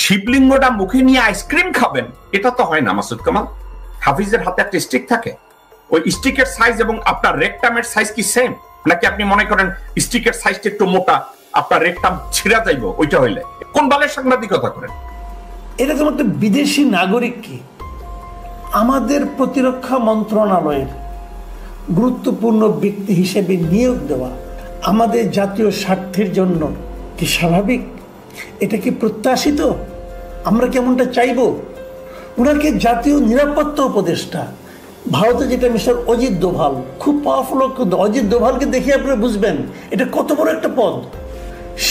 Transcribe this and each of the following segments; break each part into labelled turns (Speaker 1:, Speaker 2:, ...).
Speaker 1: শিবলিঙ্গটা মুখে নিয়ে আইসক্রিম খাবেন, এটা তো হয় না মাসুদ কামাল। হাফিজের হাতে একটা স্টিক থাকে, ওই স্টিকের সাইজ এবং আপনার রেকটামের সাইজ কি সেম? নাকি আপনি মনে করেন স্টিকের সাইজটা একটু মোটা, আপনার রেকটাম ছিঁড়া যাইব ওইটা হইলে? কোন বালের সাংবাদিকতা করেন?
Speaker 2: এরকম একটা বিদেশি নাগরিককে আমাদের প্রতিরক্ষা মন্ত্রণালয়ের গুরুত্বপূর্ণ ব্যক্তি হিসেবে নিয়োগ দেওয়া আমাদের জাতীয় স্বার্থের জন্য কি স্বাভাবিক? এটা কি প্রত্যাশিত? আমরা কেমনটা চাইব? ওনাকে জাতীয় নিরাপত্তা উপদেষ্টা, ভারতে যেটা মিস্টার অজিত দোভাল, খুব পাওয়ারফুল। অজিত দোভালকে দেখে আপনারা বুঝবেন এটা কত বড় একটা পদ।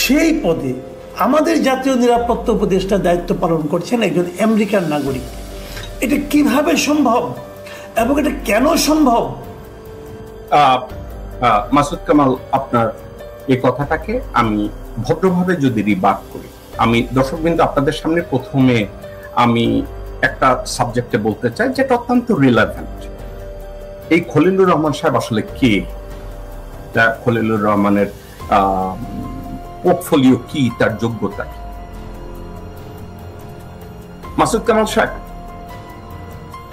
Speaker 2: সেই পদে আমাদের জাতীয় নিরাপত্তা উপদেষ্টা দায়িত্ব পালন করছেন একজন আমেরিকান নাগরিক। এটা কিভাবে সম্ভব এবং এটা কেন সম্ভব?
Speaker 1: মাসুদ কামাল, আপনার এই কথাটাকে আমি ভদ্রভাবে যদি রিবার্ট করি, আমি দর্শকবৃন্দ আপনাদের সামনে প্রথমে আমি একটা সাবজেক্টে বলতে চাই যেটা অত্যন্ত রিলেভেন্ট। এই খলিলুর রহমান সাহেব আসলে কে? খলিলুর রহমানের পোর্টফোলিও কি, তার যোগ্যতা কি? মাসুদ কামাল সাহেব,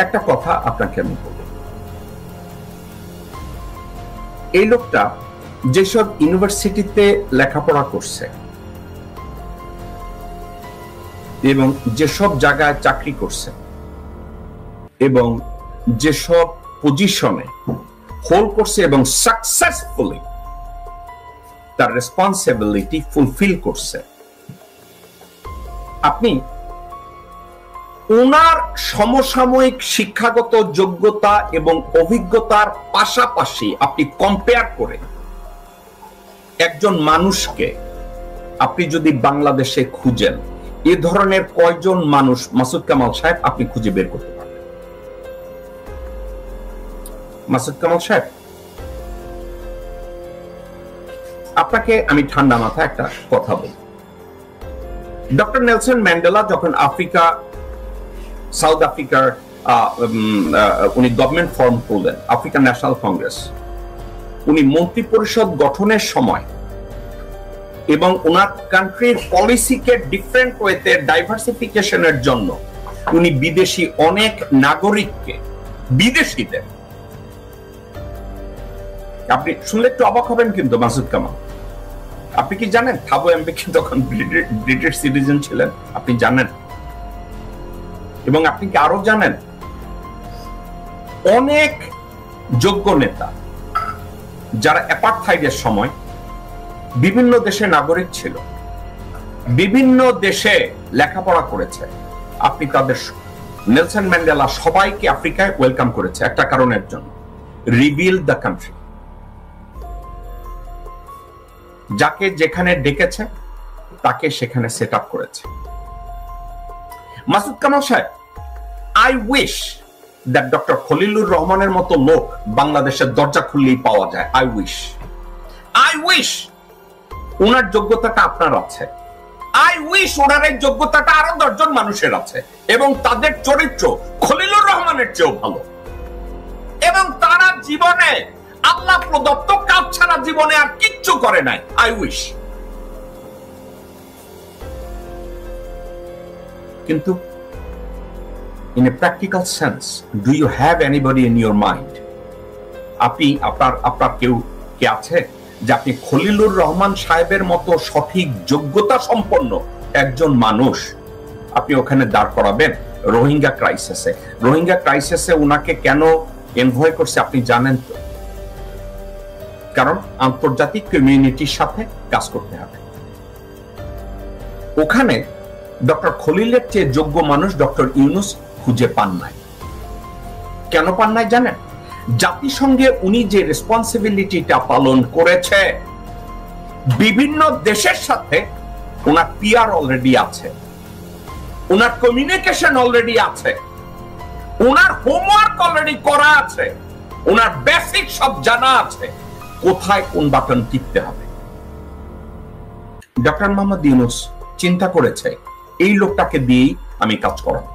Speaker 1: একটা কথা আপনাকে আমি বলব, এই লোকটা যেসব ইউনিভার্সিটিতে লেখাপড়া করছে এবং যেসব জায়গায় চাকরি করছে এবং যেসব পজিশনে হোল্ড করছে এবং সাকসেসফুলি তার রেসপন্সিবিলিটি ফুলফিল করছে, আপনি ওনার সমসাময়িক শিক্ষাগত যোগ্যতা এবং অভিজ্ঞতার পাশাপাশি আপনি কম্পেয়ার করে একজন মানুষকে আপনি যদি বাংলাদেশে খুঁজেন, এ ধরনের কয়জন মানুষ মাসুদ কামাল সাহেব আপনি খুঁজে বের করতে পারবেন? মাসুদ কামাল সাহেব, আপনাকে আমি ঠান্ডা মাথায় একটা কথা বলি। ডক্টর নেলসন ম্যান্ডেলা যখন সাউথ আফ্রিকার উনি গভর্নমেন্ট ফর্ম করলেন, আফ্রিকান ন্যাশনাল কংগ্রেস, উনি মন্ত্রী পরিষদ গঠনের সময় এবং ওনার কান্ট্রির পলিসিকে ডিফারেন্ট ওয়েতে ডাইভার্সিফিকেশনের জন্য উনি বিদেশি অনেক নাগরিককে, বিদেশিদের, আপনি শুনলে একটু অবাক হবেন কিন্তু মাসুদ কামাল, আপনি কি জানেন থাবো এমবেকি তখন ব্রিটিশ সিটিজেন ছিলেন? আপনি জানেন? এবং আপনি কি আরো জানেন অনেক যোগ্য নেতা যারা অ্যাপার্থাইডের সময় বিভিন্ন দেশে নাগরিক ছিল, বিভিন্ন দেশে লেখাপড়া করেছে, আপনি তাদের, নেলসন ম্যান্ডেলা সবাইকে আফ্রিকায় ওয়েলকাম করেছে একটা কারণের জন্য, রিবিল্ড দ্য কান্ট্রি। যাকে যেখানে ডেকেছে তাকে সেখানে সেট আপ করেছে। মাসুদ কামাল সাহেব, I wish that doctor Khalilur রহমানের মতো লোক বাংলাদেশের দরজা খুললেই পাওয়া যায়। আই উইশ ওনার যোগ্যতাটা আপনার আছে। আই উইশ ওনার এই যোগ্যতাটা আরো 10 জন মানুষের আছে এবং তাদের চরিত্র খলিলুর রহমানের চেয়েও ভালো, এবং তারা জীবনে আল্লাহ প্রদত্ত কাজ ছাড়া জীবনে আর কিচ্ছু করে নাই। I wish. কিন্তু in a practical sense, do you have anybody in your mind? আপনি আপনার কেউ কে আছে যে আপনি খলিলুর রহমান সাহেবের মতো সঠিক যোগ্যতা সম্পন্ন একজন মানুষ আপনি ওখানে দাঁড় করাবেন? রোহিঙ্গা ক্রাইসিসে উনাকে কেন এনভয় করছে আপনি জানেন তো? কারণ আন্তর্জাতিক কমিউনিটির সাথে কাজ করতে হবে। ওখানে ডক্টর খলিলের চেয়ে যোগ্য মানুষ ডক্টর ইউনূস খুঁজে পান নাই। কেন পান নাই জানেন? জাতিসংঘে উনি যে রেসপন্সিবিলিটিটা পালন করেছে, বিভিন্ন দেশের সাথে ওনার পিআর অলরেডি আছে, ওনার কমিউনিকেশন অলরেডি আছে, ওনার হোমওয়ার্ক অলরেডি করা আছে, ওনার বেসিক সব জানা আছে কোথায় কোন বাটন টিপতে হবে। ডক্টর মোহাম্মদ ইউনূস চিন্তা করেছে এই লোকটাকে দিয়েই আমি কাজ করাবো।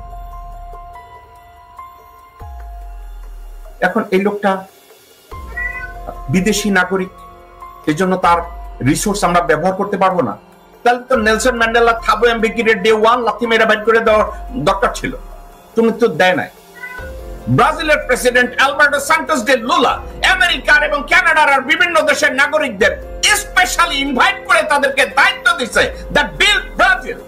Speaker 1: এখন এই লোকটা বিদেশি নাগরিক, এজন্য তার রিসোর্স আমরা ব্যবহার করতে পারবো না। তাহলে তো নেলসন ম্যান্ডেলা থাবো এমবিকিরে ডে 1 লাথি মেরে বাইর করে দেওয়ার দরকার ছিল, তুমি তো দেয় নাই। ব্রাজিলের প্রেসিডেন্ট আলবার্টো সান্টোস ডে লুলা আমেরিকার এবং কানাডার আর বিভিন্ন দেশের নাগরিকদের স্পেশালি ইনভাইট করে তাদেরকে দায়িত্ব দিয়েছে দ্যাট বিল্ড ব্রাজিল।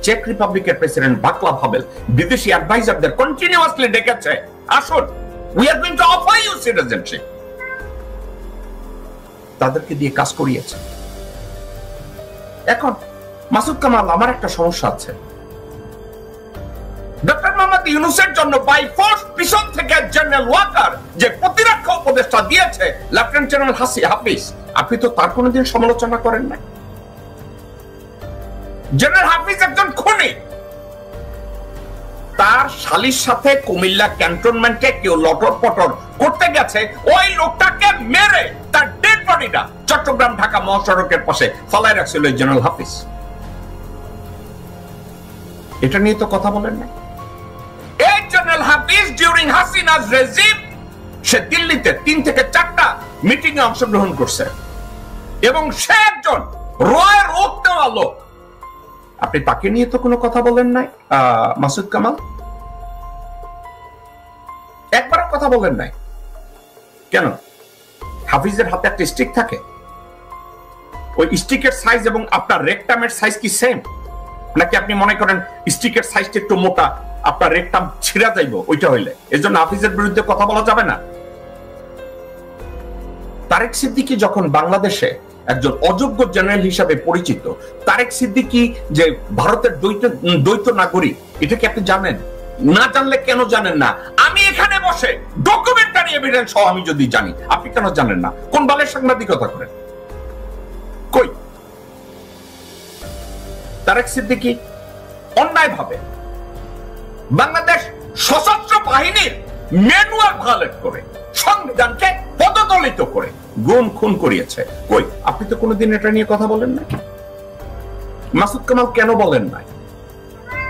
Speaker 1: চেক রিপাবলিকের প্রেসিডেন্ট ভাক্লাভ হাভেল বিদেশি অ্যাডভাইজারদের কন্টিনিউয়াসলি ডেকেছে, আসুন we are going to offer you citizenship. তাদেরকে দিয়ে কাজ করিয়েছে। এখন মাসুদ কামাল, আমার একটা সমস্যা আছে, ডক্টর মোহাম্মদ ইউনূসের জন্য বাই ফোর্স পিছন থেকে জেনারেল ওয়াকার যে প্রতিরক্ষা উপদেষ্টা দিয়েছে লেফটেন্যান্ট জেনারেল হাফিজ, আপনি তো তার কোনোদিন সমালোচনা করেন না। জেনারেল হাফিজ একজন খুনি, তার শালীর সাথে কুমিল্লা ক্যান্টনমেন্টে কেউ লটর পটর করতে গেছে, ওই লোকটাকে মেরে তার ডেড বডিটা চট্টগ্রাম ঢাকা মহাসড়কের পাশে ফালায় রাখছিল জেনারেল হাফিজ। এটা নিয়ে তো কথা বলেন না। এই জেনারেল হাফিজ ডিউরিং হাসিনাস রেজিম সে দিল্লিতে 3 থেকে 4টা মিটিং এ অংশগ্রহণ করছে এবং সে একজন রয়ের উত্তম লোক। আপনি তাকে নিয়ে তো কোনো কথা বলেন নাই মাসুদ কামাল, একবারও কথা বলেন নাই কেন? হাফিজের হাতে একটা স্টিক থাকে, ওই স্টিকের সাইজ এবং আপনার রেকটামের সাইজ কি সেম, নাকি আপনি মনে করেন স্টিকের সাইজটা একটু মোটা, আপনার রেকটাম ছিঁড়া যাইব ওইটা হইলে এজন্য হাফিজের বিরুদ্ধে কথা বলা যাবে না? তারেক সিদ্দিকী যখন বাংলাদেশে একজন অযোগ্য জেনারেল হিসাবে পরিচিত, তারেক সিদ্দিকী যে ভারতের দ্বৈত নাগরিক, এটা কি আপনি জানেন? না জানলে কেন জানেন না? আমি এখানে বসে ডকুমেন্টারি এভিডেন্স সহ আমি যদি জানি, আপনি কেন জানেন না? কোন বালের সাংবাদিকতা করেন? কই তারেক সিদ্দিকী অন্যায়ভাবে বাংলাদেশ সশস্ত্র বাহিনীর ম্যানুয়াল ভায়োলেট করে, সংবিধানকে পদদলিত করে গুম খুন করিয়েছে। কই আপনি তো কোনোদিন এটা নিয়ে কথা বলেন না। মাসুদ কামাল কেন বলেন নাই?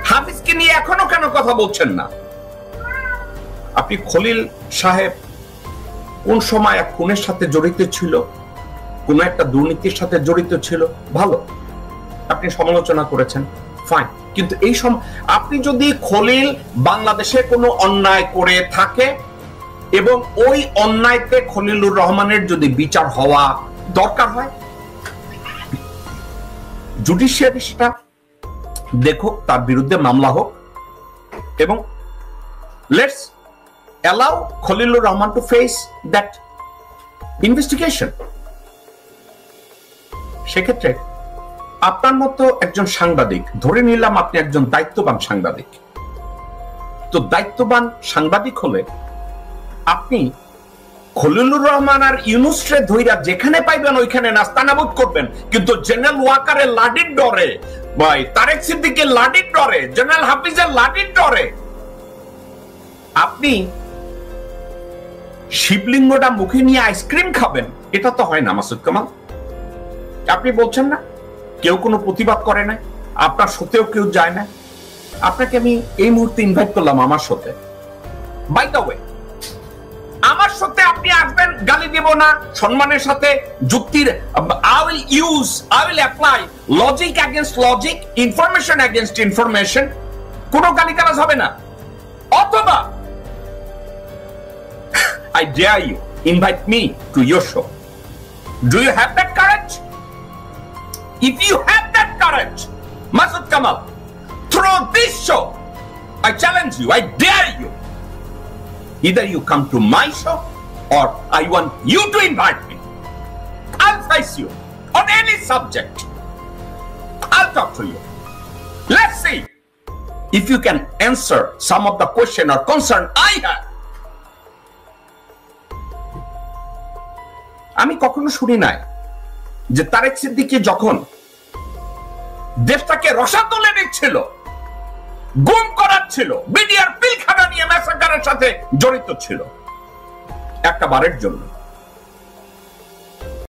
Speaker 1: হাফিজকে নিয়ে এখনো কেন কথা বলছেন না? আপনি খলিল সাহেব কোন সময় এক খুনের সাথে জড়িত ছিল, কোন একটা দুর্নীতির সাথে জড়িত ছিল, ভালো, আপনি সমালোচনা করেছেন, ফাইন, কিন্তু এই সময় আপনি যদি খলিল বাংলাদেশে কোনো অন্যায় করে থাকে এবং ওই অন্যায়তে খলিলুর রহমানের যদি বিচার হওয়া দরকার হয়, জুডিশিয়ারি সেটা দেখুক, তার বিরুদ্ধে মামলা হোক এবং let's allow Khalilur Rahman to face that investigation. সেক্ষেত্রে আপনার মতো একজন সাংবাদিক, ধরে নিলাম আপনি একজন দায়িত্ববান সাংবাদিক, তো দায়িত্ববান সাংবাদিক হলে আপনি খলিলুর রহমান আর ইউনূসরে ধইরা যেখানে পাইবেন ওইখানে নাস্তানাবুদ করবেন, কিন্তু জেনারেল ওয়াকারের লাঠির ডরে, ভাই তারেক সিদ্দিকের লাঠির ডরে, জেনারেল হাফিজের লাঠির ডরে আপনি শিবলিঙ্গটা মুখে নিয়ে আইসক্রিম খাবেন, এটা তো হয় না মাসুদ কামাল। আপনি বলছেন না কেউ কোনো প্রতিবাদ করে না, আপনার সাথেও কেউ যায় না। আপনাকে আমি এই মুহূর্তে ইনভাইট করলাম আমার সাথে, বাই দ্য ওয়ে আমার সাথে আপনি আসবেন, গালি দেব না, সম্মানের সাথে যুক্তির, I will apply logic against logic, information against information, কোনো গালিগালাজ হবে না। অথবা I dare you, invite me to your show. Do you have that courage? If you have that courage, Masood Kamal, through this show, I challenge you, I dare you. Either you come to my show or I want you to invite me. I'll face you on any subject. I'll talk to you. Let's see if you can answer some of the question or concern I have. আমি কখনো শুনি নাই যে তারেক সিদ্দিকী যখন দেশটাকে রসাতলে নিচ্ছিল, গুম করাচ্ছিল, BDR Pilkhana নিয়ে ম্যাসাকারের সাথে জড়িত ছিল, একটা বারের জন্য